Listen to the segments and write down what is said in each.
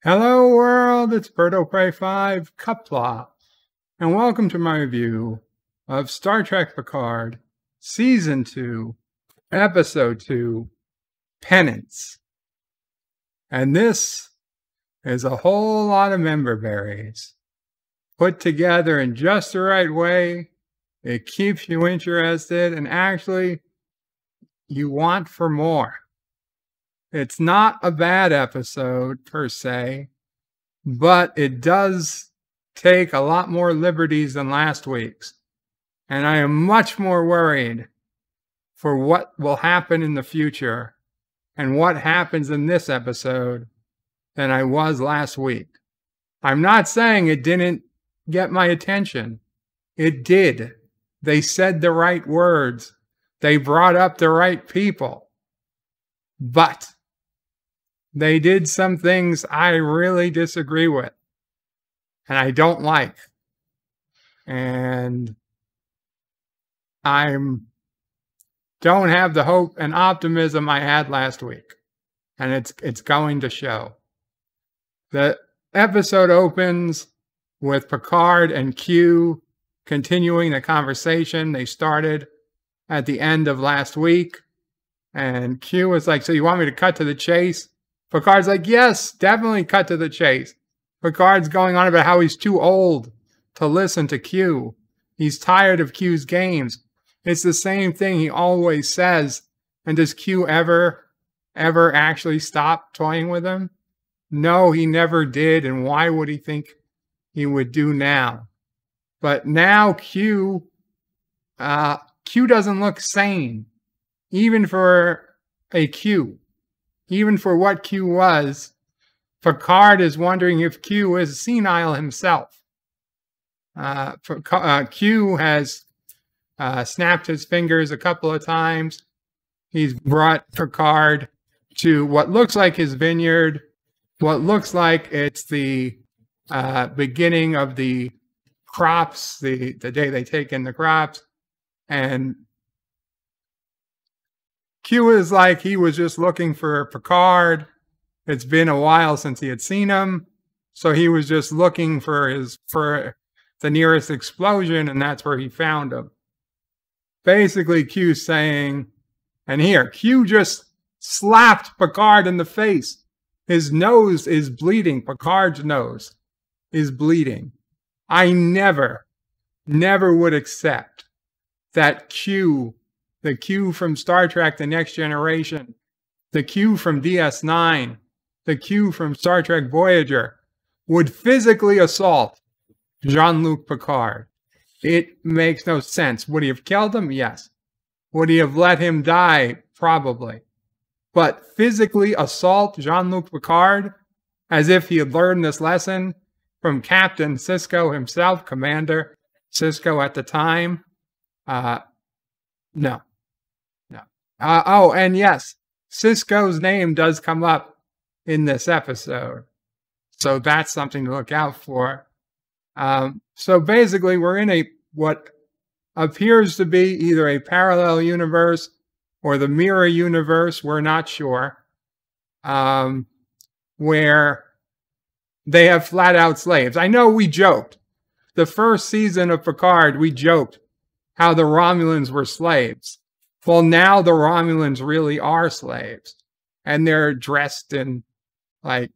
Hello world, it's Birdo Prey 5, Qapla, and welcome to my review of Star Trek Picard, Season 2, Episode 2, Penance. And this is a whole lot of member berries, put together in just the right way. It keeps you interested, and actually, you want for more. It's not a bad episode, per se, but it does take a lot more liberties than last week's. And I am much more worried for what will happen in the future and what happens in this episode than I was last week. I'm not saying it didn't get my attention. It did. They said the right words. They brought up the right people. But they did some things I really disagree with and I don't like. And I don't have the hope and optimism I had last week. And it's going to show. The episode opens with Picard and Q continuing the conversation they started at the end of last week. And Q was like, "So you want me to cut to the chase?" Picard's like, "Yes, definitely cut to the chase." Picard's going on about how he's too old to listen to Q. He's tired of Q's games. It's the same thing he always says. And does Q ever actually stop toying with him? No, he never did. And why would he think he would do now? But now Q doesn't look sane, even for a Q. Even for what Q was, Picard is wondering if Q is senile himself. Q has snapped his fingers a couple of times. He's brought Picard to what looks like his vineyard, what looks like it's the beginning of the crops, the day they take in the crops. And Q is like he was just looking for Picard. It's been a while since he had seen him. So he was just looking for the nearest explosion, and that's where he found him. Basically, Q's saying, and here, Q just slapped Picard in the face. His nose is bleeding. Picard's nose is bleeding. I never would accept that Q, the Q from Star Trek The Next Generation, the Q from DS9, the Q from Star Trek Voyager, would physically assault Jean-luc Picard. It makes no sense. Would he have killed him? Yes. Would he have let him die? Probably. But physically assault Jean-luc Picard as if he had learned this lesson from Captain Sisko himself, Commander Sisko at the time? No. Oh, and yes, Sisko's name does come up in this episode. So that's something to look out for. So basically, we're in what appears to be either a parallel universe or the mirror universe, we're not sure, where they have flat out slaves. I know we joked. The first season of Picard, we joked how the Romulans were slaves. Well, now the Romulans really are slaves. And they're dressed in, like,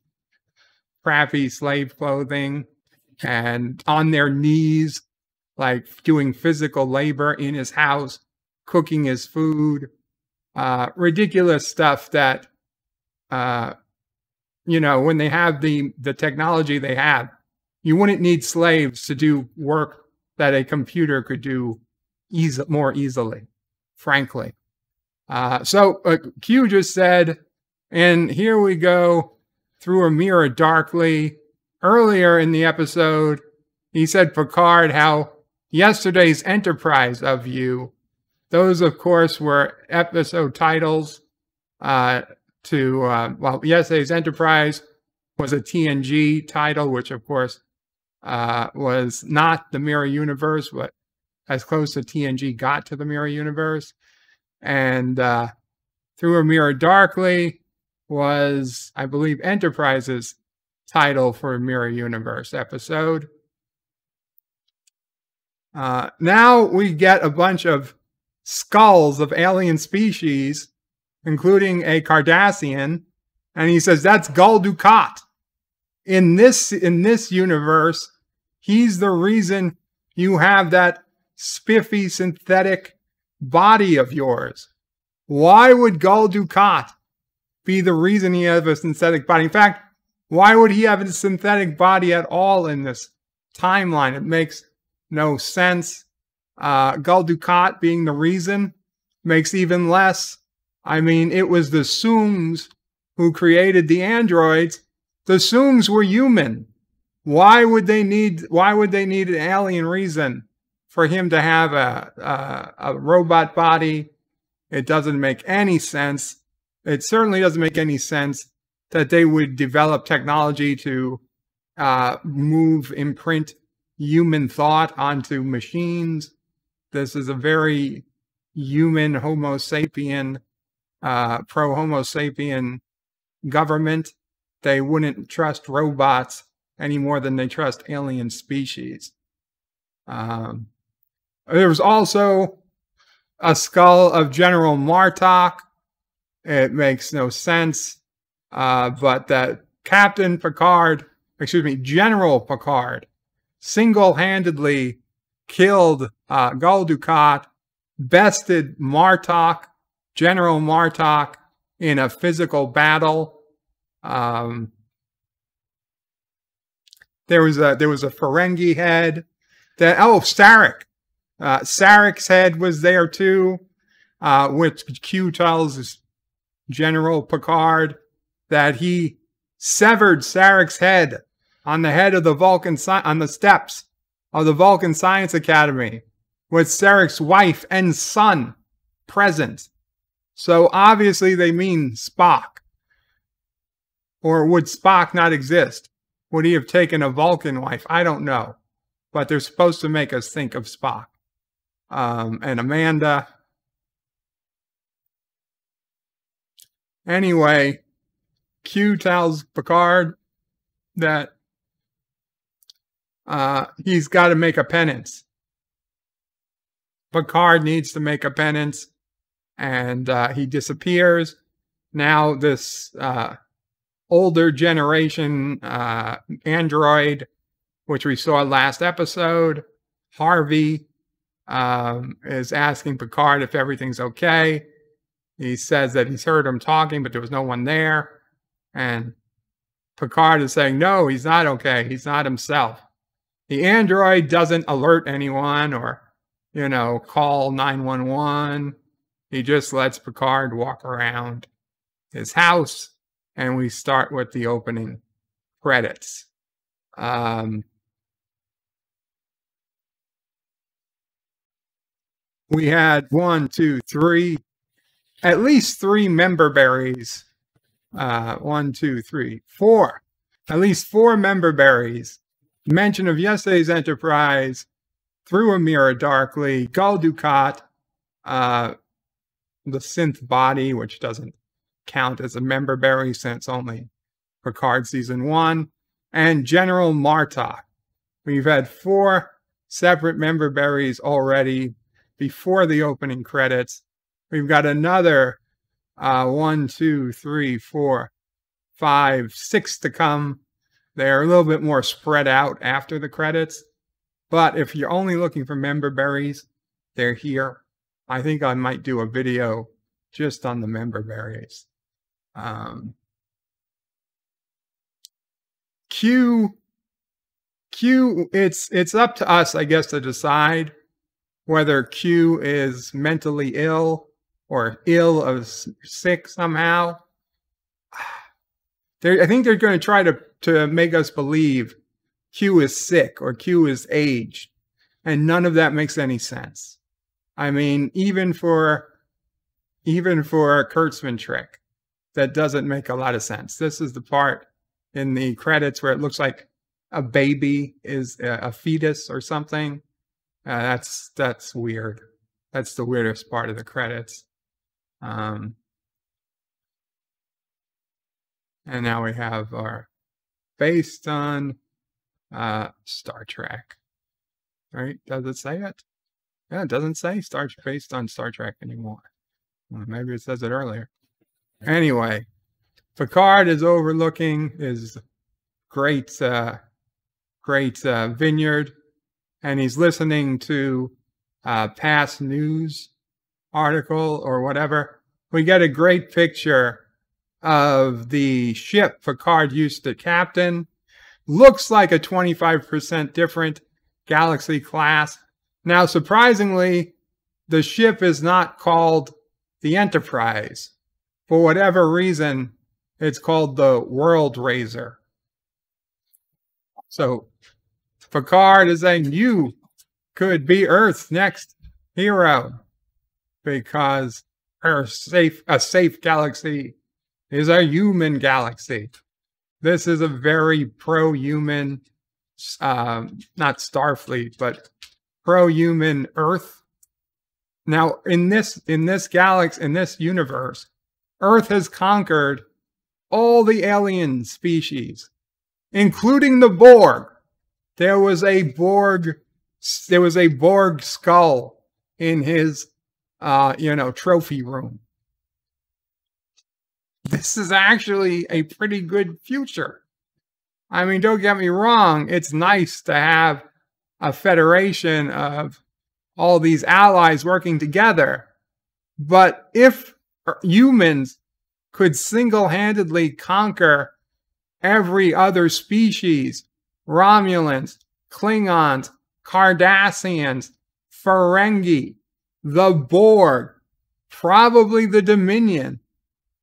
crappy slave clothing and on their knees, like, doing physical labor in his house, cooking his food. Ridiculous stuff that, when they have the technology they have, you wouldn't need slaves to do work that a computer could do more easily, frankly. So Q just said, and here we go through a mirror darkly. Earlier in the episode, he said, Picard, how yesterday's Enterprise of you. Those, of course, were episode titles yesterday's Enterprise was a TNG title, which, of course, was not the mirror universe, but as close to TNG got to the mirror universe. And Through a Mirror Darkly was, I believe, Enterprise's title for a Mirror Universe episode. Now we get a bunch of skulls of alien species, including a Cardassian, and he says that's Gul Dukat. In this universe, he's the reason you have that spiffy synthetic body of yours. Why would Gul Dukat be the reason he has a synthetic body? In fact, why would he have a synthetic body at all in this timeline? It makes no sense. Gul Dukat being the reason makes even less. I mean, it was the Soongs who created the androids. The Soongs were human. Why would they need an alien reason for him to have a robot body? It doesn't make any sense. It certainly doesn't make any sense that they would develop technology to imprint human thought onto machines. This is a very human Homo sapien, pro-Homo sapien government. They wouldn't trust robots any more than they trust alien species. There was also a skull of General Martok. It makes no sense, but that General Picard, single-handedly killed Gul Dukat, bested Martok, General Martok, in a physical battle. There was a Ferengi head. Sarek. Sarek's head was there too, which Q tells General Picard that he severed Sarek's head on the head of the Vulcan on the steps of the Vulcan Science Academy, with Sarek's wife and son present. So obviously they mean Spock. Or would Spock not exist? Would he have taken a Vulcan wife? I don't know. But they're supposed to make us think of Spock. And Amanda. Anyway, Q tells Picard that he's got to make a penance. Picard needs to make a penance, and he disappears. Now this older generation android, which we saw last episode, Harvey, is asking Picard if everything's okay. He says that he's heard him talking, but there was no one there. And Picard is saying, no, he's not okay. He's not himself. The android doesn't alert anyone or, call 911. He just lets Picard walk around his house, and we start with the opening credits. We had at least three member berries. 4. At least 4 member berries. Mention of yesterday's Enterprise, Through a Mirror Darkly, Gul Dukat, the synth body, which doesn't count as a member berry since only Picard Season 1, and General Martok. We've had 4 separate member berries already before the opening credits. We've got another 1, 2, 3, 4, 5, 6 to come. They're a little bit more spread out after the credits. But if you're only looking for member berries, they're here. I think I might do a video just on the member berries. Q, it's up to us, I guess, to decide whether Q is mentally ill or ill of sick somehow. I think they're going to try to make us believe Q is sick or Q is aged, and none of that makes any sense. I mean, even for a Kurtzman trick, that doesn't make a lot of sense. This is the part in the credits where it looks like a baby is a fetus or something. That's weird. That's the weirdest part of the credits. And now we have our based on Star Trek. Right? Does it say it? Yeah, it doesn't say based on Star Trek anymore. Well, maybe it says it earlier. Anyway, Picard is overlooking his great vineyard, and he's listening to past news article or whatever. We get a great picture of the ship Picard used to captain. Looks like a 25% different Galaxy class. Now, surprisingly, the ship is not called the Enterprise. For whatever reason, it's called the World Raiser. So Picard is saying, you could be Earth's next hero, because a safe galaxy is a human galaxy. This is a very pro-human, not Starfleet, but pro-human Earth. Now, in this galaxy, in this universe, Earth has conquered all the alien species, including the Borg. There was a Borg skull in his, trophy room. This is actually a pretty good future. I mean, don't get me wrong. It's nice to have a federation of all these allies working together. But if humans could single-handedly conquer every other species, Romulans, Klingons, Cardassians, Ferengi, the Borg, probably the Dominion,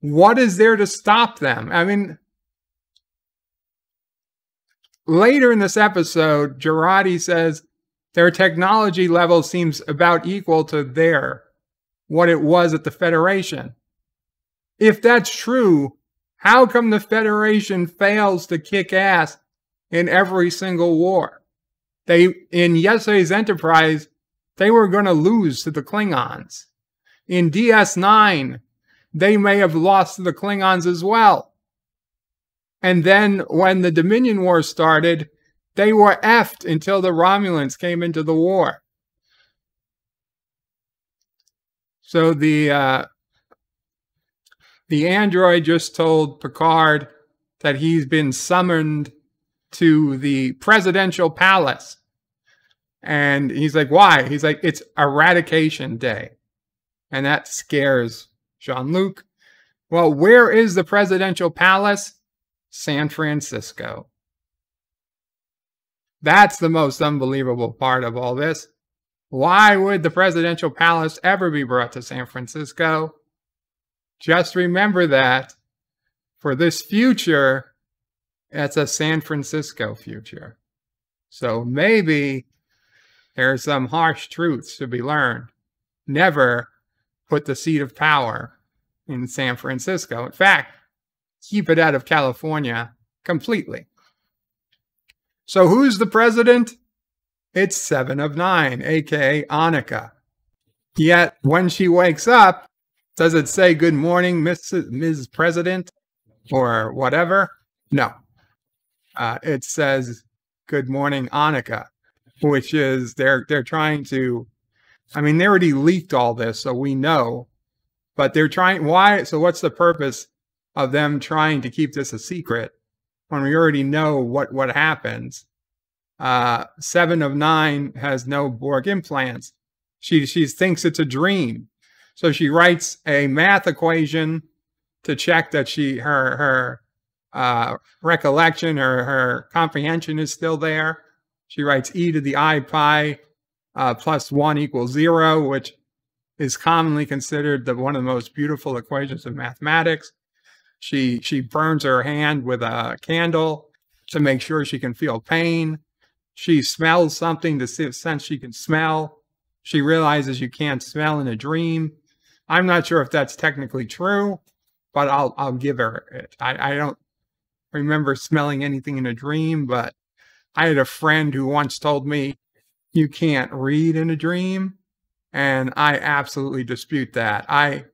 what is there to stop them? I mean, later in this episode, Jurati says their technology level seems about equal to what it was at the Federation. If that's true, how come the Federation fails to kick ass in every single war? In yesterday's Enterprise, they were going to lose to the Klingons. In DS9, they may have lost to the Klingons as well. And then when the Dominion War started, they were effed until the Romulans came into the war. So the android just told Picard that he's been summoned to the presidential palace. And he's like, why? He's like, it's Eradication Day. And that scares Jean-luc. Well, where is the presidential palace? San Francisco. That's the most unbelievable part of all this. Why would the presidential palace ever be brought to San Francisco? Just remember that for this future, it's a San Francisco future. So maybe there's some harsh truths to be learned. Never put the seat of power in San Francisco. In fact, keep it out of California completely. So who's the president? It's 7 of 9, aka Annika. Yet when she wakes up, does it say good morning, Ms. President, or whatever? No. It says good morning, Annika, which is they're trying to. I mean, they already leaked all this, so we know. But they're trying. Why? So what's the purpose of them trying to keep this a secret when we already know what happens? 7 of 9 has no Borg implants. She thinks it's a dream. So she writes a math equation to check that her recollection or her comprehension is still there. She writes e to the I pi plus 1 equals 0, which is commonly considered one of the most beautiful equations of mathematics. She burns her hand with a candle to make sure she can feel pain. She smells something to sense she can smell. She realizes you can't smell in a dream. I'm not sure if that's technically true, but I'll give her it. I don't remember smelling anything in a dream, but I had a friend who once told me you can't read in a dream, and I absolutely dispute that. I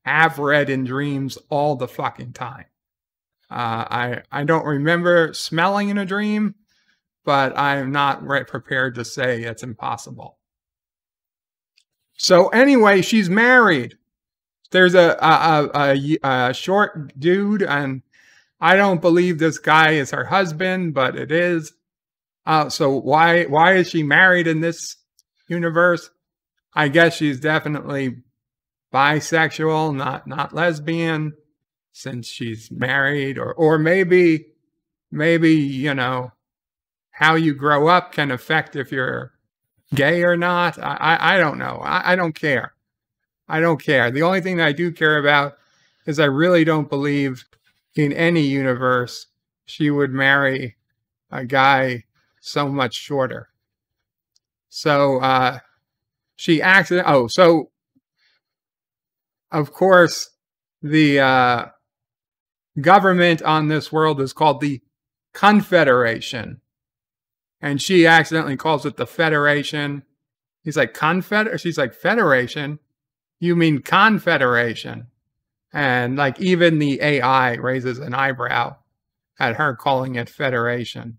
have read in dreams all the fucking time. I don't remember smelling in a dream, but I'm not prepared to say it's impossible. So anyway, she's married. There's a short dude, and I don't believe this guy is her husband, but it is. So why is she married in this universe? I guess she's definitely bisexual, not lesbian, since she's married, or maybe you know, how you grow up can affect if you're gay or not. I don't know. I don't care. I don't care. The only thing that I do care about is I really don't believe in any universe she would marry a guy so much shorter. So she accidentally, oh, so of course the government on this world is called the Confederation. And she accidentally calls it the Federation. He's like, She's like, Federation? You mean Confederation? And like even the AI raises an eyebrow at her calling it Federation.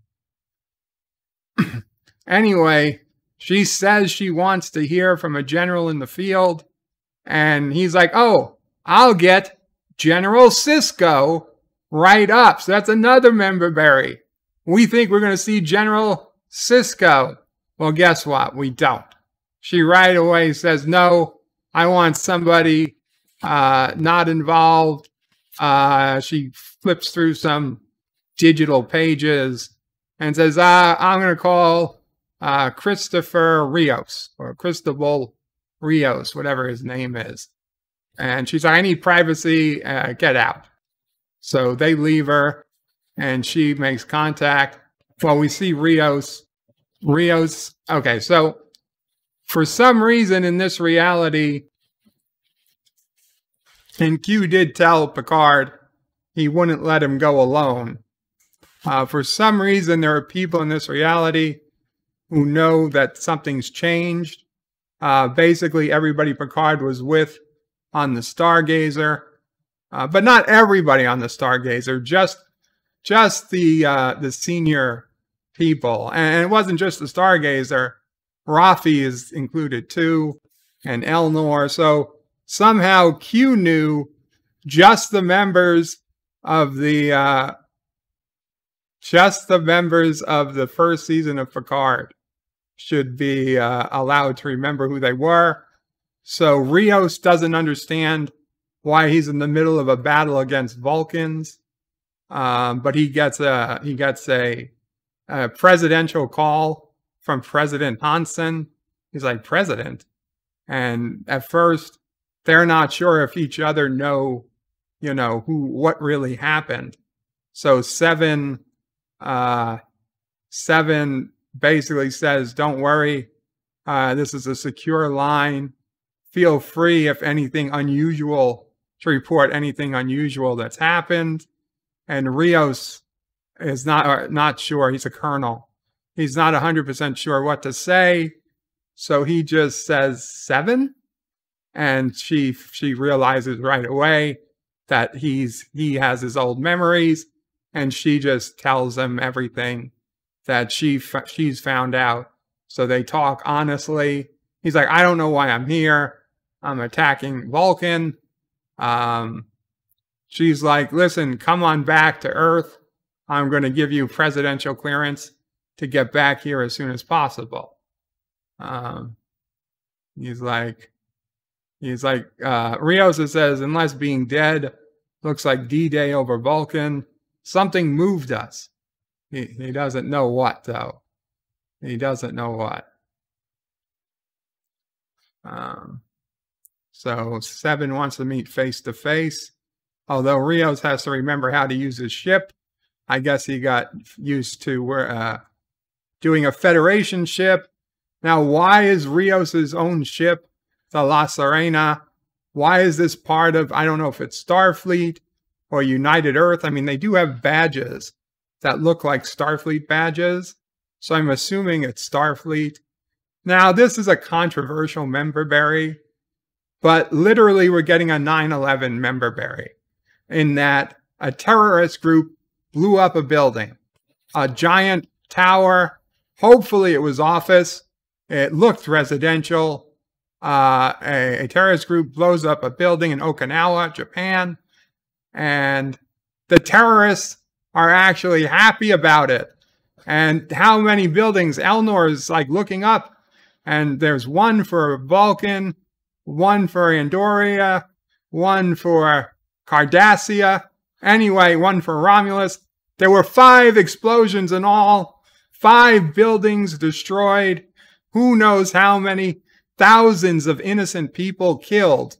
Anyway, she says she wants to hear from a general in the field. And he's like, oh, I'll get General Sisko right up. So that's another member berry. We think we're going to see General Sisko. Well, guess what? We don't. She right away says, no, I want somebody not involved. She flips through some digital pages and says, I'm going to call Christopher Rios, or Cristobal Rios, whatever his name is. And she's like, I need privacy, get out. So they leave her, and she makes contact. Well, we see Rios. Okay, so for some reason in this reality, and Q did tell Picard he wouldn't let him go alone. For some reason, there are people in this reality who know that something's changed. Basically, everybody Picard was with on the Stargazer, but not everybody on the Stargazer, just the senior people. And it wasn't just the Stargazer. Raffi is included too, and Elnor. So somehow Q knew just the members of the first season of Picard should be allowed to remember who they were. So Rios doesn't understand why he's in the middle of a battle against Vulcans, but he gets a presidential call from President Hansen. He's like, President? And at first, they're not sure if each other know, what really happened. So Seven basically says, don't worry, this is a secure line. Feel free if anything unusual to report anything unusual that's happened. And Rios is not sure. He's a colonel. He's not 100% sure what to say. So he just says 7. And she realizes right away that he has his old memories. And she just tells him everything that she's found out. So they talk honestly. He's like, I don't know why I'm here. I'm attacking Vulcan. She's like, listen, come on back to Earth. I'm going to give you presidential clearance to get back here as soon as possible. He's like, Rios says, unless being dead looks like D-Day over Vulcan, something moved us. He doesn't know what, though. He doesn't know what. So 7 wants to meet face to face. Although Rios has to remember how to use his ship. I guess he got used to doing a Federation ship. Now, why is Rios' own ship, the La Serena, why is this part of, I don't know if it's Starfleet or United Earth? I mean, they do have badges that look like Starfleet badges. So I'm assuming it's Starfleet. Now, this is a controversial member berry, but literally we're getting a 9/11 member berry in that a terrorist group blew up a building, a giant tower. Hopefully it was office. It looked residential. A terrorist group blows up a building in Okinawa, Japan, and the terrorists are actually happy about it. And how many buildings? Elnor is like looking up, and there's one for Vulcan, one for Andoria, one for Cardassia, anyway, one for Romulus. There were 5 explosions in all, 5 buildings destroyed, who knows how many thousands of innocent people killed.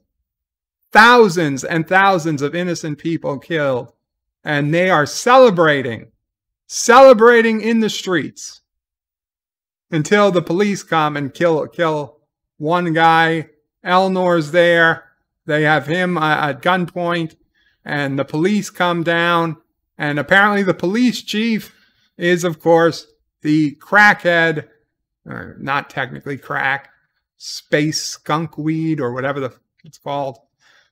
Thousands and thousands of innocent people killed. And they are celebrating in the streets until the police come and kill one guy. Elnor's there. They have him at gunpoint, and the police come down. And apparently the police chief is, of course, the crackhead, or not technically crack, space skunkweed, or whatever it's called.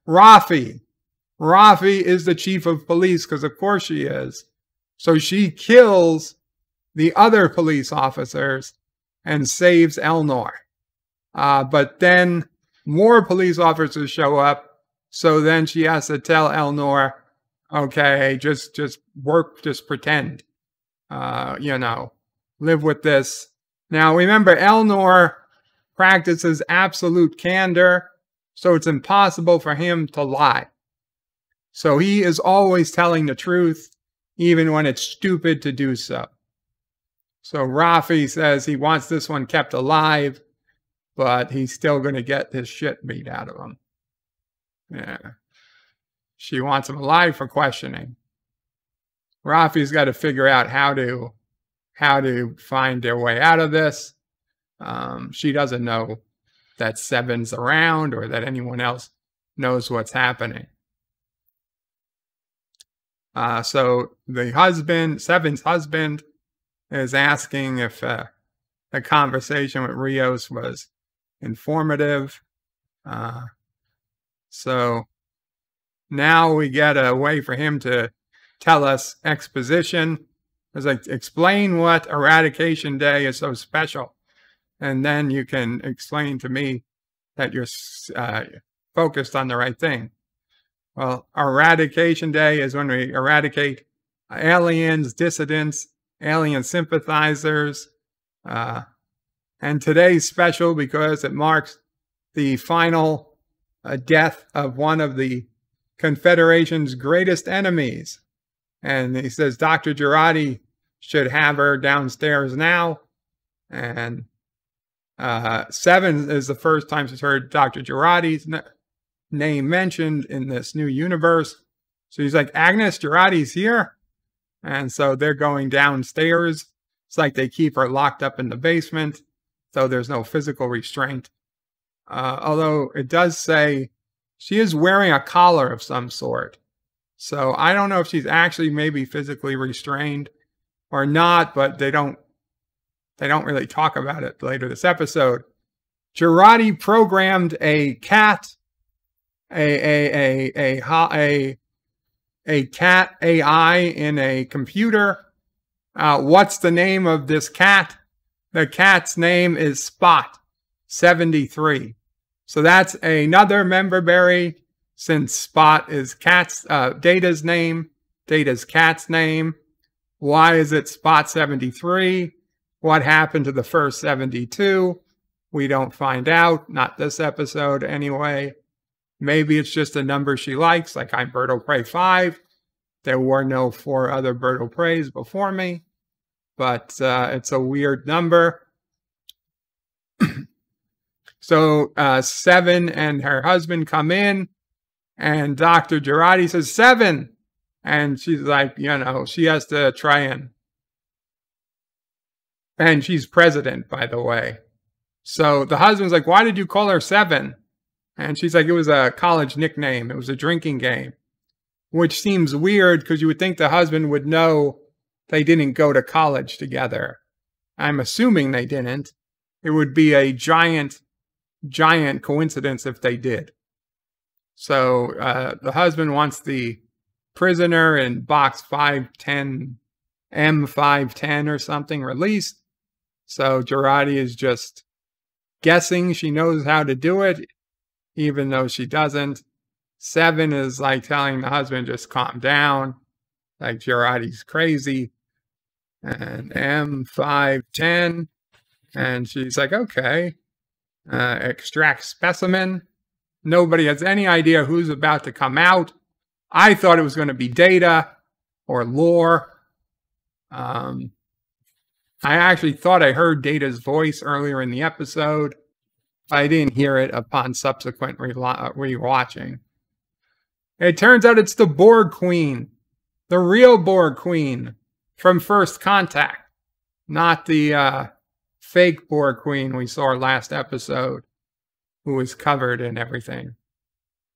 Raffi. Raffi is the chief of police, because of course she is. So she kills the other police officers and saves Elnor. But then more police officers show up, so then she has to tell Elnor, okay, just work, just pretend, you know, live with this. Now remember, Elnor practices absolute candor, so it's impossible for him to lie. So he is always telling the truth, even when it's stupid to do so. So Raffi says he wants this one kept alive, but he's still going to get his shit beat out of him. Yeah. She wants him alive for questioning. Raffi's got to figure out how to find their way out of this. She doesn't know that Seven's around or that anyone else knows what's happening. So the husband, Seven's husband, is asking if the conversation with Rios was informative. So now we get a way for him to tell us exposition. It's like, explain what Eradication Day is so special. And then you can explain to me that you're focused on the right thing. Well, Eradication Day is when we eradicate aliens, dissidents, alien sympathizers. And today's special because it marks the final death of one of the Confederation's greatest enemies. And he says Dr. Jurati should have her downstairs now. And 7 is the first time she's heard Dr. Jurati's name mentioned in this new universe. So he's like, Agnes, Jurati's here. And so they're going downstairs. It's like they keep her locked up in the basement, so there's no physical restraint. Although it does say she is wearing a collar of some sort. So I don't know if she's actually maybe physically restrained or not, but they don't really talk about it later this episode. Jurati programmed a cat, a cat AI in a computer. What's the name of this cat? The cat's name is Spot 73. So that's another member berry, since Spot is Data's name, Data's cat's name. Why is it Spot 73? What happened to the first 72? We don't find out. Not this episode anyway. Maybe it's just a number she likes, like I'm Bird of Prey 5. There were no 4 other Bird of Preys before me. But it's a weird number. So 7 and her husband come in, and Dr. Jurati says, 7. And she's like, you know, she has to try and she's president, by the way. So the husband's like, why did you call her 7? And she's like, it was a college nickname. It was a drinking game. Which seems weird, because you would think the husband would know they didn't go to college together. I'm assuming they didn't. It would be a giant coincidence if they did. So the husband wants the prisoner in box 510, M510 or something released. So Jurati is just guessing she knows how to do it, even though she doesn't. 7 is like telling the husband, just calm down, like Jurati's crazy. And M510, and she's like, okay, extract specimen. Nobody has any idea who's about to come out. I thought it was going to be Data or Lore. I actually thought I heard Data's voice earlier in the episode. I didn't hear it upon subsequent rewatching. It turns out it's the Borg Queen, the real Borg Queen from First Contact, not the fake Borg Queen we saw last episode, who was covered in everything.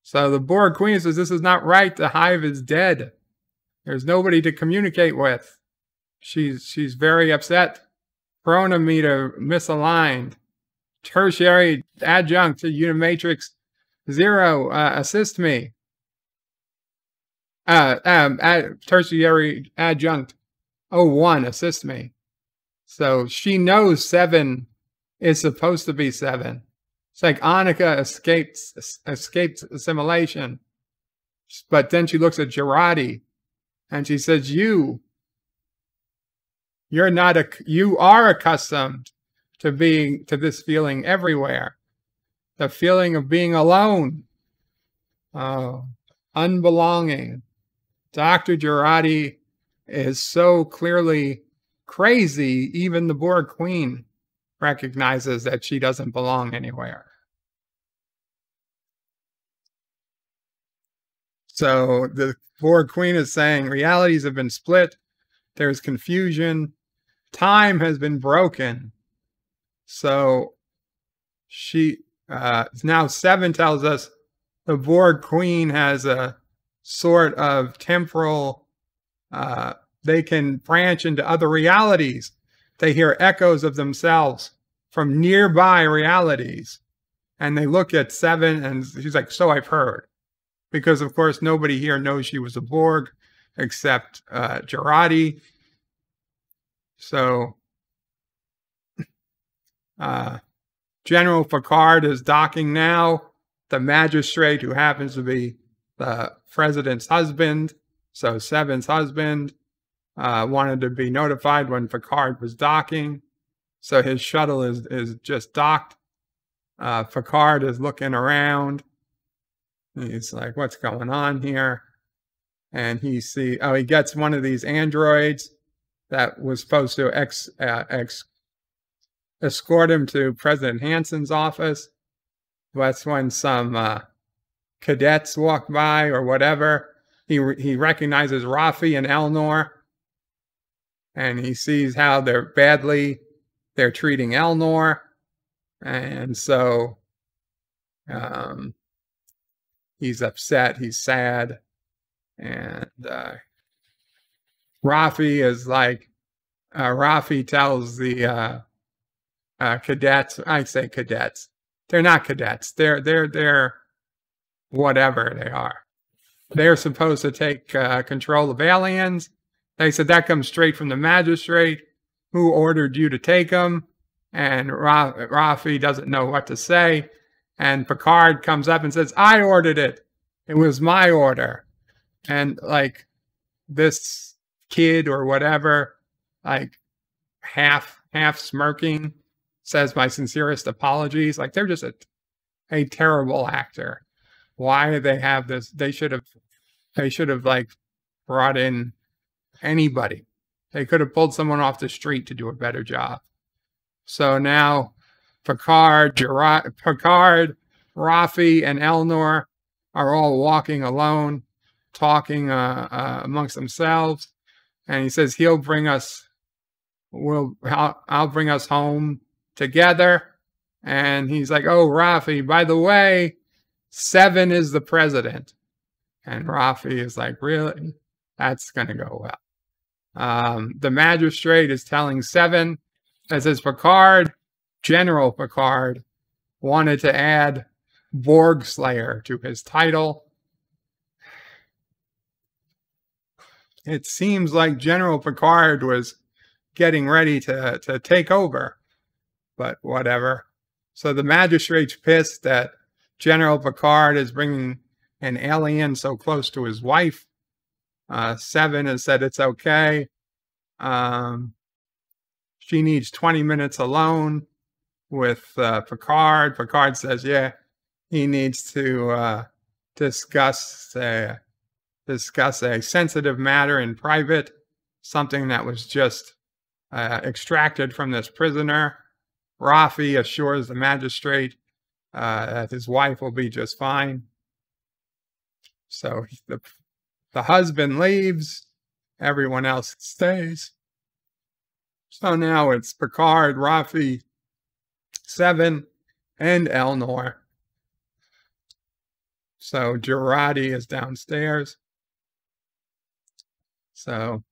So the Borg Queen says, this is not right. The hive is dead. There's nobody to communicate with. She's very upset. Chronometer misaligned. Tertiary adjunct to Unimatrix 0. Assist me. Tertiary adjunct 01. Assist me. So she knows 7 is supposed to be 7. It's like Annika escaped assimilation. But then she looks at Jurati and she says, you are accustomed to this feeling everywhere. The feeling of being alone. Unbelonging. Dr. Jurati is so clearly crazy, even the Borg Queen recognizes that she doesn't belong anywhere. So the Borg Queen is saying realities have been split. There's confusion. Time has been broken. So she now 7 tells us the Borg Queen has a sort of temporal, they can branch into other realities. They hear echoes of themselves from nearby realities. And they look at 7 and she's like, so I've heard. Because of course nobody here knows she was a Borg except Jurati. So General Picard is docking now. The magistrate, who happens to be the president's husband, so 7's husband, wanted to be notified when Picard was docking. So his shuttle is just docked. Picard is looking around. He's like, what's going on here? And he gets one of these androids that was supposed to escort him to President Hansen's office. That's when some cadets walk by or whatever. He recognizes Raffi and Elnor. And he sees how they're treating Elnor. And so he's upset, he's sad. And Raffi is like, Raffi tells the cadets, I say cadets, they're not cadets, they're whatever they are. They're supposed to take control of aliens. They said that comes straight from the magistrate who ordered you to take them. And Raffi doesn't know what to say. And Picard comes up and says, I ordered it. It was my order. And like this kid or whatever, like half smirking, says my sincerest apologies. Like they're just a terrible actor. Why do they have this? They should have like brought in anybody. They could have pulled someone off the street to do a better job. So now Picard, Raffi, and Elnor are all walking alone, talking amongst themselves. And he says he'll bring us, I'll bring us home together. And he's like, oh, Raffi, by the way, 7 is the president. And Raffi is like, really? That's going to go well. The magistrate is telling 7, as says Picard, General Picard, wanted to add Borg Slayer to his title. it seems like General Picard was getting ready to take over, but whatever. So the magistrate's pissed that General Picard is bringing an alien so close to his wife. Seven has said it's okay. She needs 20 minutes alone with Picard. Picard says, yeah, he needs to discuss a sensitive matter in private, something that was just extracted from this prisoner. Raffi assures the magistrate that his wife will be just fine. So the husband leaves, everyone else stays. So now it's Picard, Raffi, Seven, and Elnor. So Jurati is downstairs. So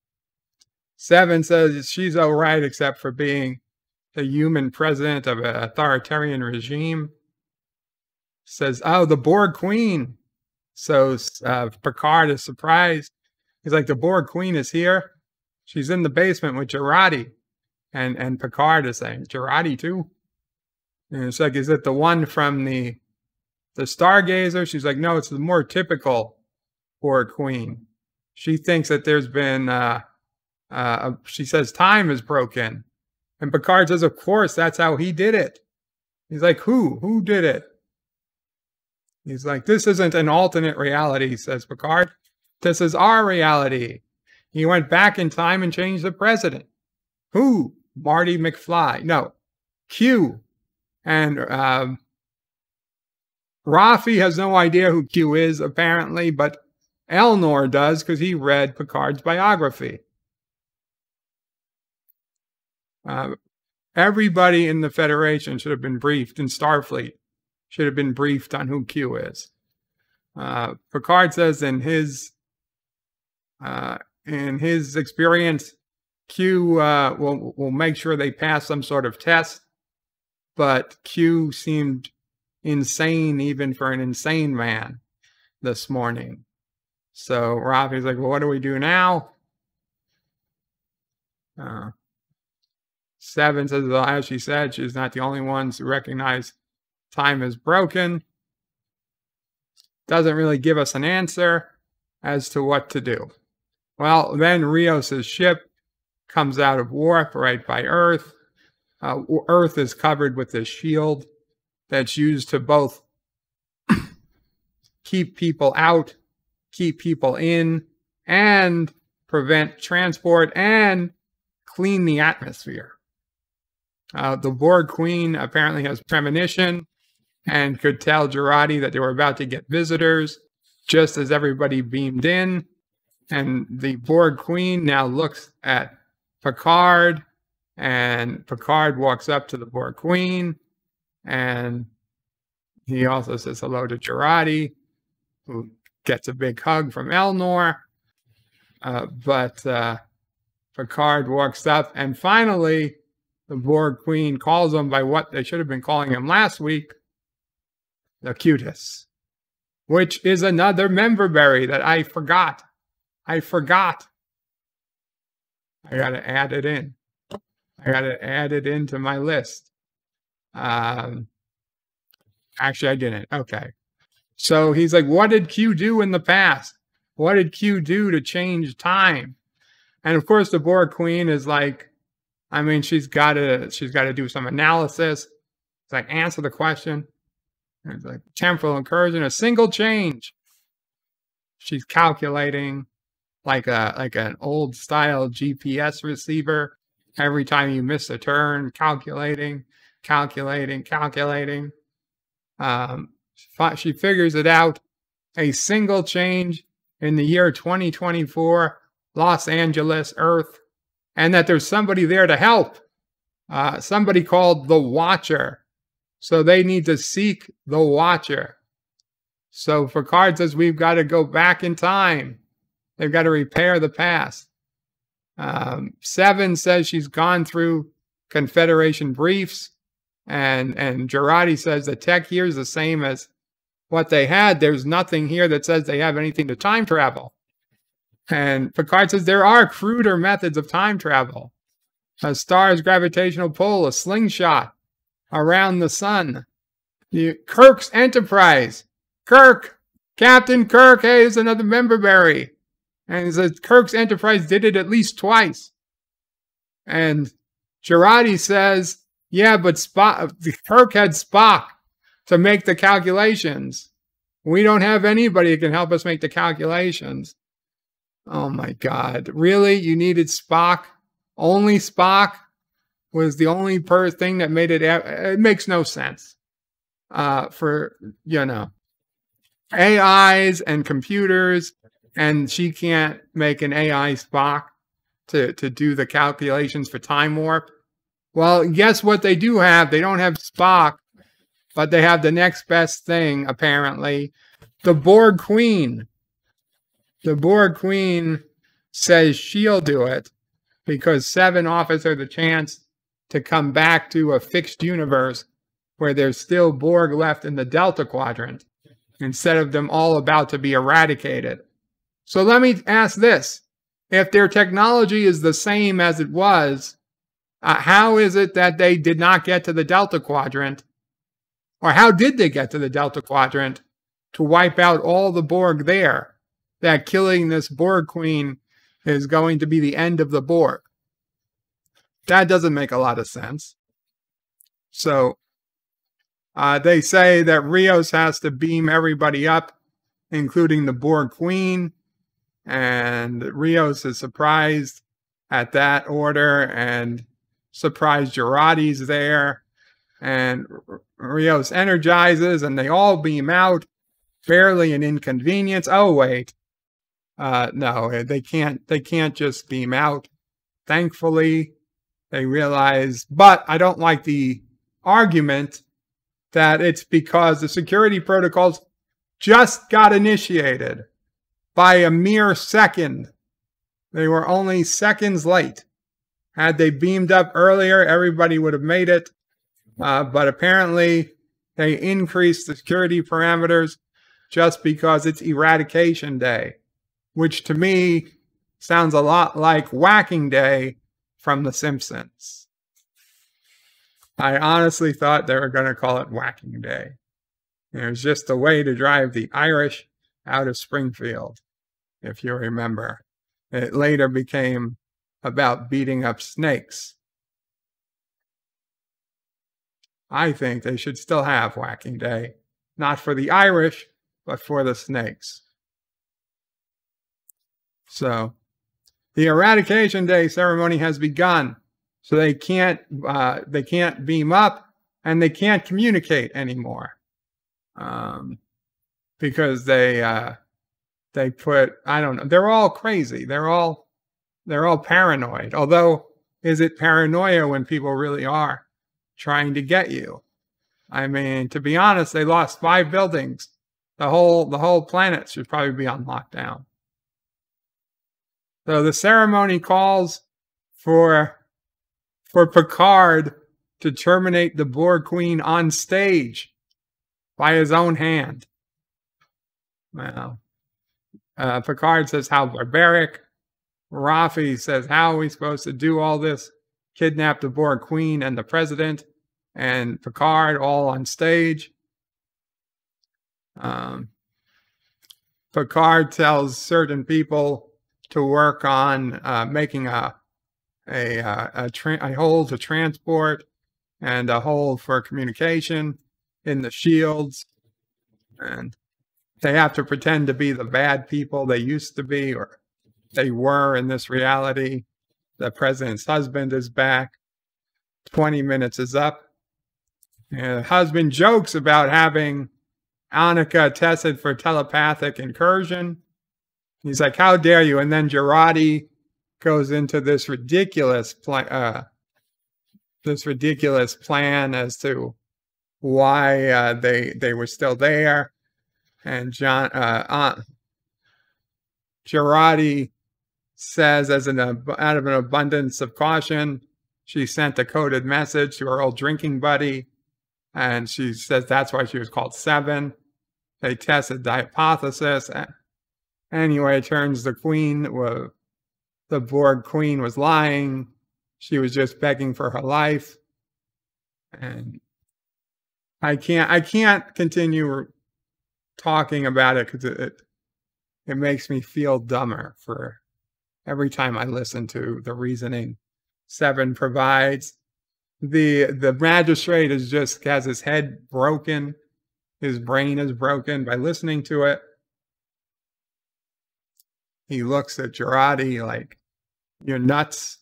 Seven says she's all right except for being the human president of an authoritarian regime. Says, oh, the Borg Queen. So Picard is surprised. He's like, the Borg Queen is here. She's in the basement with Jurati. And Picard is saying, Jurati too? And it's like, is it the one from the Stargazer? She's like, no, it's the more typical Borg Queen. She thinks that there's been, she says time is broken. And Picard says, of course, that's how he did it. He's like, who? Who did it? He's like, this isn't an alternate reality, says Picard. This is our reality. He went back in time and changed the president. Who? Marty McFly. No, Q. And Raffi has no idea who Q is, apparently, but Elnor does because he read Picard's biography. Everybody in the Federation should have been briefed, in Starfleet should have been briefed on who Q is. Picard says in his experience, Q will make sure they pass some sort of test, but Q seemed insane even for an insane man this morning. So Raffi's like, well, what do we do now? Seven says, well, as she said, she's not the only ones who recognize time is broken. Doesn't really give us an answer as to what to do. Well, then Rios' ship comes out of warp right by Earth. Earth is covered with this shield that's used to both keep people out, keep people in, and prevent transport and clean the atmosphere. The Borg Queen apparently has premonition and could tell Jurati that they were about to get visitors just as everybody beamed in. And the Borg Queen now looks at Picard, and Picard walks up to the Borg Queen, and he also says hello to Jurati, who gets a big hug from Elnor. But Picard walks up, and finally, the Borg Queen calls him by what they should have been calling him last week, the Cutis, which is another member berry that I forgot. I gotta add it in. I gotta add it into my list. Actually, I didn't. Okay. So he's like, what did Q do in the past? What did Q do to change time? And of course, the Borg Queen is like, I mean, she's got to do some analysis. It's like, answer the question. And it's like, temporal incursion, a single change. She's calculating like an old style GPS receiver. Every time you miss a turn, calculating. She figures it out. A single change in the year 2024, Los Angeles, Earth. And that there's somebody there to help. Somebody called the Watcher. So they need to seek the Watcher. So Picard says we've got to go back in time. They've got to repair the past. Seven says she's gone through Confederation briefs. And Jurati says the tech here is the same as what they had. There's nothing here that says they have anything to time travel. And Picard says there are cruder methods of time travel. A star's gravitational pull, a slingshot around the sun. Kirk's Enterprise. Kirk! Captain Kirk, hey, there's another member berry. And he says Kirk's Enterprise did it at least twice. And Jurati says, yeah, but Kirk had Spock to make the calculations. We don't have anybody who can help us make the calculations. Oh my God. Really? You needed Spock? Only Spock was the only thing that made it. It makes no sense. For, AIs and computers, and she can't make an AI Spock to do the calculations for time warp. Well, guess what they do have? They don't have Spock, but they have the next best thing, apparently. The Borg Queen. The Borg Queen says she'll do it because 7 offers her the chance to come back to a fixed universe where there's still Borg left in the Delta Quadrant, instead of them all about to be eradicated. So let me ask this. If their technology is the same as it was, how is it that they did not get to the Delta Quadrant? Or how did they get to the Delta Quadrant to wipe out all the Borg there? That killing this Borg Queen is going to be the end of the Borg. That doesn't make a lot of sense. So they say that Rios has to beam everybody up, including the Borg Queen. And Rios is surprised at that order and surprised Jurati's there. And Rios energizes and they all beam out. Barely an inconvenience. Oh, wait. No, they can't just beam out. Thankfully, they realize, but I don't like the argument that it's because the security protocols just got initiated by a mere second. They were only seconds late. Had they beamed up earlier, everybody would have made it. But apparently, they increased the security parameters just because it's Eradication Day, which to me sounds a lot like Whacking Day from The Simpsons. I honestly thought they were going to call it Whacking Day. It was just a way to drive the Irish out of Springfield, if you remember. It later became about beating up snakes. I think they should still have Whacking Day, not for the Irish, but for the snakes. So, the Eradication Day ceremony has begun. So they can't beam up and they can't communicate anymore, because they put, I don't know, they're all crazy. They're all paranoid. Although, is it paranoia when people really are trying to get you? I mean, to be honest, they lost 5 buildings. The whole planet should probably be on lockdown. So the ceremony calls for Picard to terminate the Borg Queen on stage by his own hand. Well, Picard says, how barbaric. Raffi says, how are we supposed to do all this? Kidnap the Borg Queen and the President and Picard all on stage. Picard tells certain people to work on making a hole to transport and a hole for communication in the shields. And they have to pretend to be the bad people they used to be, or they were in this reality. The president's husband is back. 20 minutes is up. And the husband jokes about having Annika tested for telepathic incursion. He's like, how dare you? And then Jurati goes into this ridiculous plan as to why they were still there. And Jurati says, out of an abundance of caution, she sent a coded message to her old drinking buddy, and she says that's why she was called 7. They tested the hypothesis, Anyway, it turns the Borg Queen was lying. She was just begging for her life. And I can't continue talking about it because it makes me feel dumber for every time I listen to the reasoning Seven provides. The magistrate has his head broken. His brain is broken by listening to it. He looks at Jurati like, you're nuts.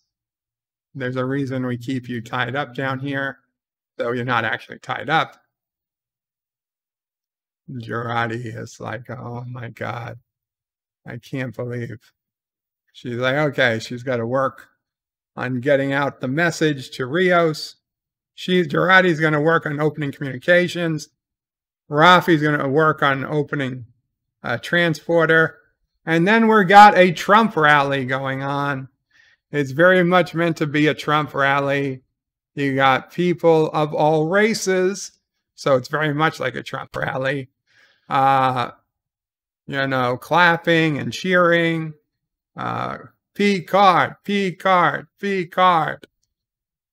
There's a reason we keep you tied up down here, though you're not actually tied up. Jurati is like, oh my God, I can't believe. She's like, okay, she's got to work on getting out the message to Rios. Jurati's going to work on opening communications. Raffi's going to work on opening a transporter. And then we've got a Trump rally going on. It's very much meant to be a Trump rally. You got people of all races, so it's very much like a Trump rally. Clapping and cheering. Picard, Picard, Picard.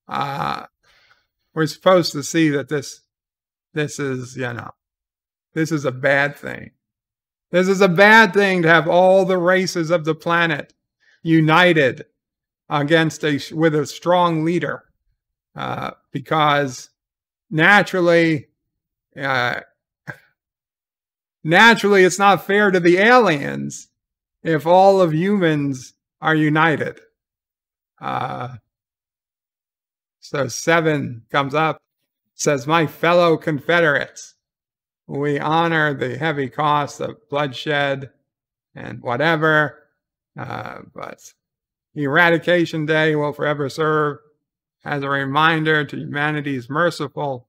We're supposed to see that this is, this is a bad thing. This is a bad thing to have all the races of the planet united with a strong leader, because naturally, it's not fair to the aliens if all of humans are united. So Seven comes up, says, my fellow Confederates, we honor the heavy cost of bloodshed and whatever, but Eradication Day will forever serve as a reminder to humanity's merciful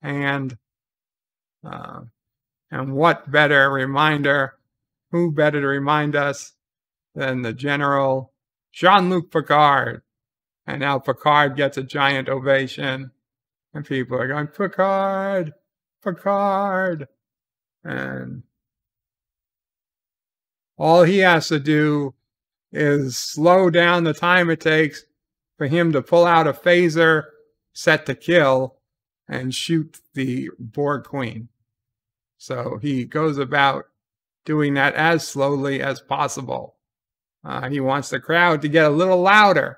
hand. And what better reminder, who better to remind us than the General Jean-luc Picard? And now Picard gets a giant ovation, and people are going, Picard, Picard. And all he has to do is slow down the time it takes for him to pull out a phaser set to kill and shoot the Borg Queen. So he goes about doing that as slowly as possible. He wants the crowd to get a little louder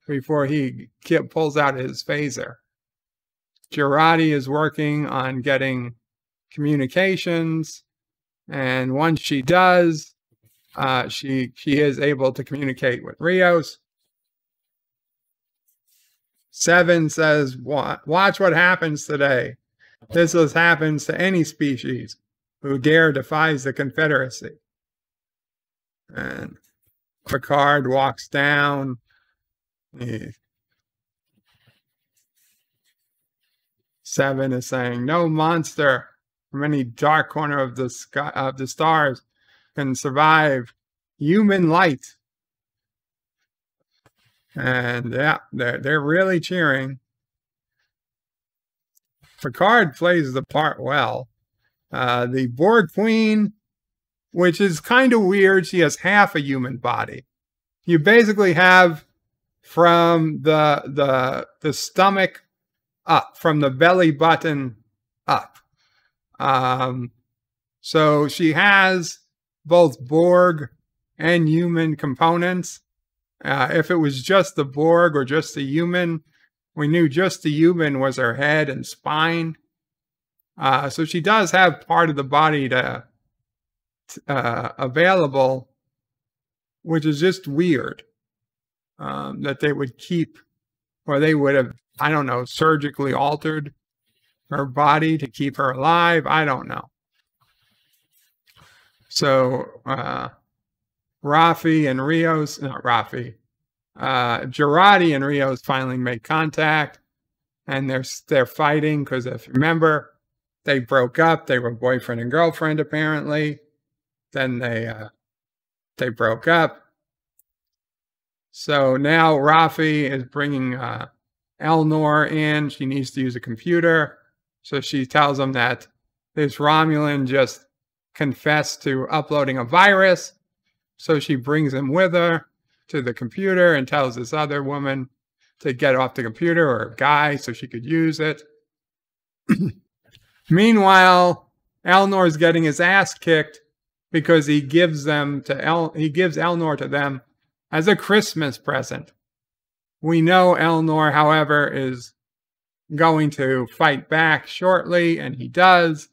before he pulls out his phaser. Jurati is working on getting communications, and once she does, she is able to communicate with Rios. Seven says, watch what happens today. This happens to any species who dare defies the Confederacy. And Picard walks down. Seven is saying, no monster from any dark corner of the sky, of the stars, can survive human light. And yeah, they're really cheering. Picard plays the part well. The Borg Queen, which is kind of weird, she has half a human body. You basically have from the stomach up, from the belly button up. So she has both Borg and human components. If it was just the Borg or just the human, we knew just the human was her head and spine. So she does have part of the body available, which is just weird. That they would keep, or they would have, I don't know, surgically altered her body to keep her alive. I don't know. So Raffi and Rios, not Raffi, Jurati and Rios finally make contact, and they're fighting because if you remember, they broke up. They were boyfriend and girlfriend apparently. Then they broke up. So now Raffi is bringing Elnor in. She needs to use a computer. So she tells him that this Romulan just confess to uploading a virus. So she brings him with her to the computer and tells this other woman to get off the computer, or a guy, so she could use it. Meanwhile, Elnor's getting his ass kicked because he gives Elnor to them as a Christmas present. We know Elnor, however, is going to fight back shortly, and he does.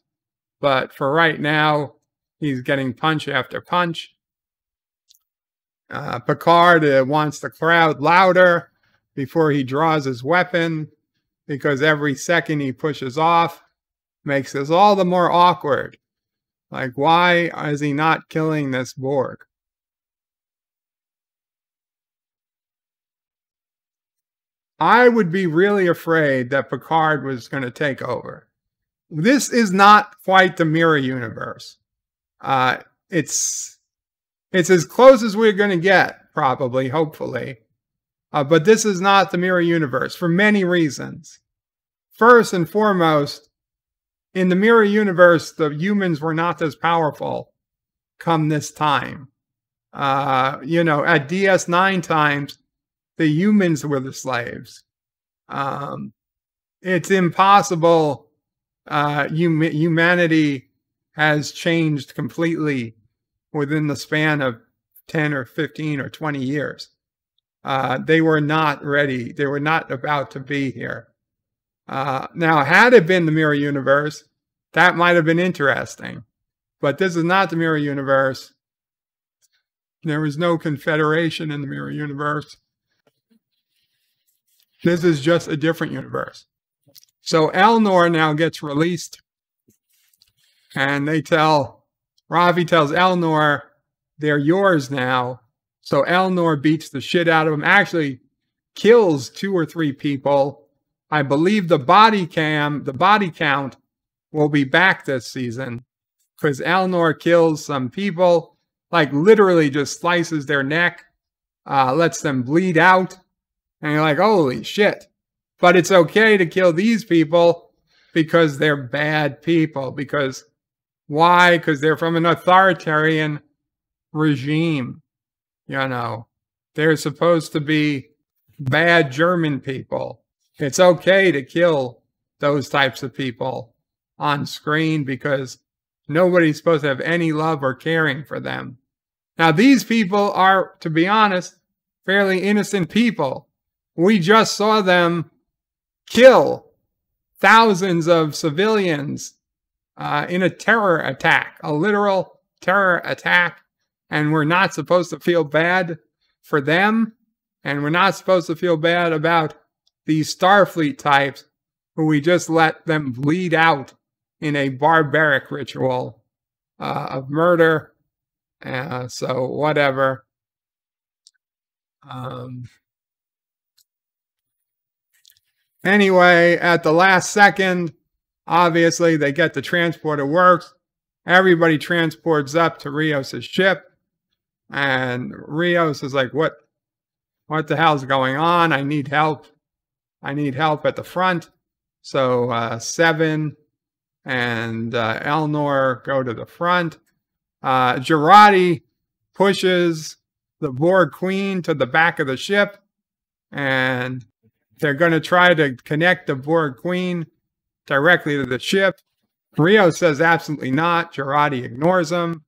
But for right now, he's getting punch after punch. Picard wants the crowd louder before he draws his weapon, because every second he pushes off makes this all the more awkward. Like, why is he not killing this Borg? I would be really afraid that Picard was going to take over. This is not quite the mirror universe. It's as close as we're going to get, probably, hopefully. But this is not the mirror universe for many reasons. First and foremost, in the mirror universe, the humans were not as powerful come this time. At DS9 times, the humans were the slaves. It's impossible. Humanity has changed completely within the span of 10 or 15 or 20 years. They were not ready. They were not about to be here. Now, had it been the mirror universe, that might have been interesting. But this is not the mirror universe. There was no Confederation in the mirror universe. This is just a different universe. So Elnor now gets released. And Raffi tells Elnor, they're yours now. So Elnor beats the shit out of him. Actually kills 2 or 3 people. I believe the body count will be back this season, because Elnor kills some people, like literally just slices their neck, lets them bleed out. And you're like, holy shit. But it's okay to kill these people because they're bad people. Because why? Because they're from an authoritarian regime. They're supposed to be bad German people. It's okay to kill those types of people on screen because nobody's supposed to have any love or caring for them. Now, these people are, to be honest, fairly innocent people. We just saw them kill thousands of civilians in a terror attack, a literal terror attack. And we're not supposed to feel bad for them. And we're not supposed to feel bad about these Starfleet types who we just let them bleed out in a barbaric ritual of murder. So whatever. Anyway, at the last second, obviously they get the transporter works. Everybody transports up to Rios' ship. And Rios is like, what the hell's going on? I need help. I need help at the front. So Seven and Elnor go to the front. Jurati pushes the Borg Queen to the back of the ship. And they're going to try to connect the Borg Queen directly to the ship. Rios says absolutely not. Jurati ignores him.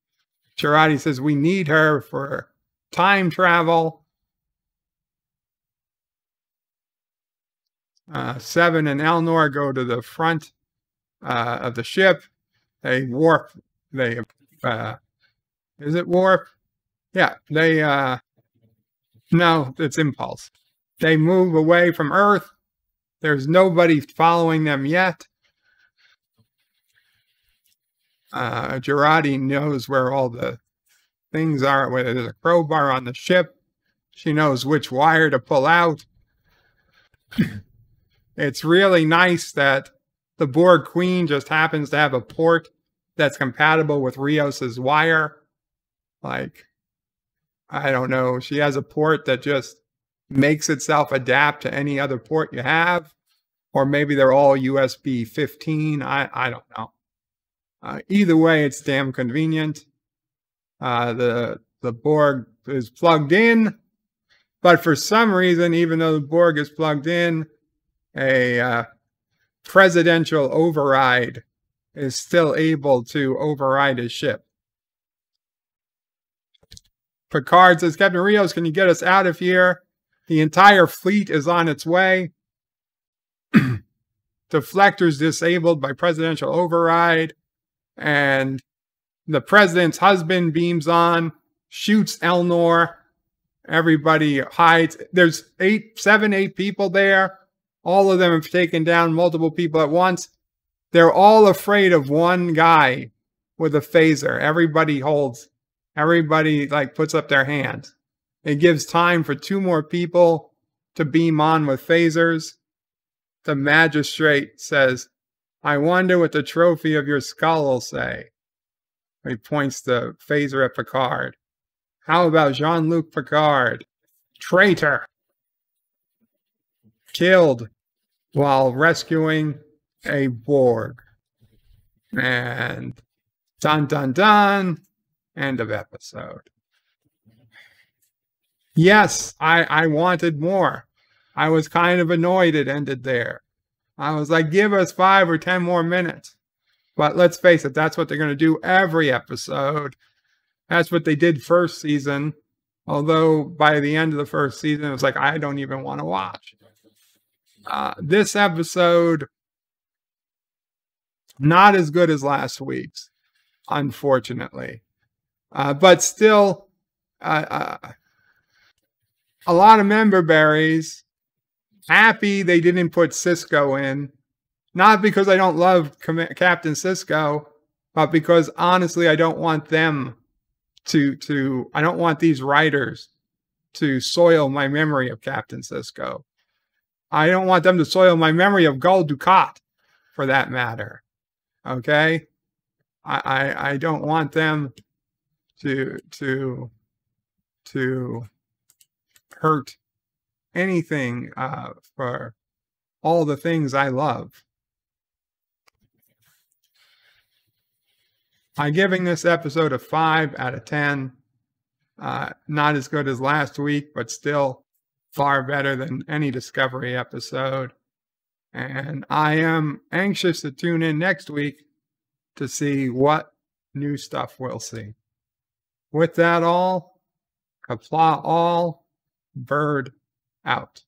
Jurati says we need her for time travel. Seven and Elnor go to the front of the ship. They warp. Is it warp? Yeah, no, it's impulse. They move away from Earth. There's nobody following them yet. Jurati knows where all the things are, whether there's a crowbar on the ship. She knows which wire to pull out. It's really nice that the Borg Queen just happens to have a port that's compatible with Rios's wire. Like, I don't know, she has a port that just makes itself adapt to any other port you have. Or maybe they're all USB 15. I don't know. Either way, it's damn convenient. The Borg is plugged in, but for some reason, even though the Borg is plugged in, a presidential override is still able to override his ship. Picard says, Captain Rios, can you get us out of here? The entire fleet is on its way. Deflectors disabled by presidential override. And the president's husband beams on, shoots Elnor. Everybody hides. There's 7, 8 people there. All of them have taken down multiple people at once. They're all afraid of one guy with a phaser. Everybody like puts up their hands. It gives time for 2 more people to beam on with phasers. The magistrate says, I wonder what the trophy of your skull will say. He points the phaser at Picard. How about Jean-luc Picard? Traitor. Killed while rescuing a Borg. And dun dun dun. End of episode. Yes, I wanted more. I was kind of annoyed it ended there. I was like, give us 5 or 10 more minutes. But let's face it, that's what they're going to do every episode. That's what they did first season. Although by the end of the first season, it was like, I don't even want to watch. This episode, not as good as last week's, unfortunately. But still, a lot of member berries. Happy they didn't put Sisko in. Not because I don't love Captain Sisko, but because honestly, I don't want them I don't want these writers to soil my memory of Captain Sisko. I don't want them to soil my memory of Gul Dukat, for that matter. Okay? I don't want them to hurt anything for all the things I love. I'm giving this episode a 5 out of 10. Not as good as last week, but still far better than any Discovery episode. And I am anxious to tune in next week to see what new stuff we'll see. With that all, Qapla all, Bird out.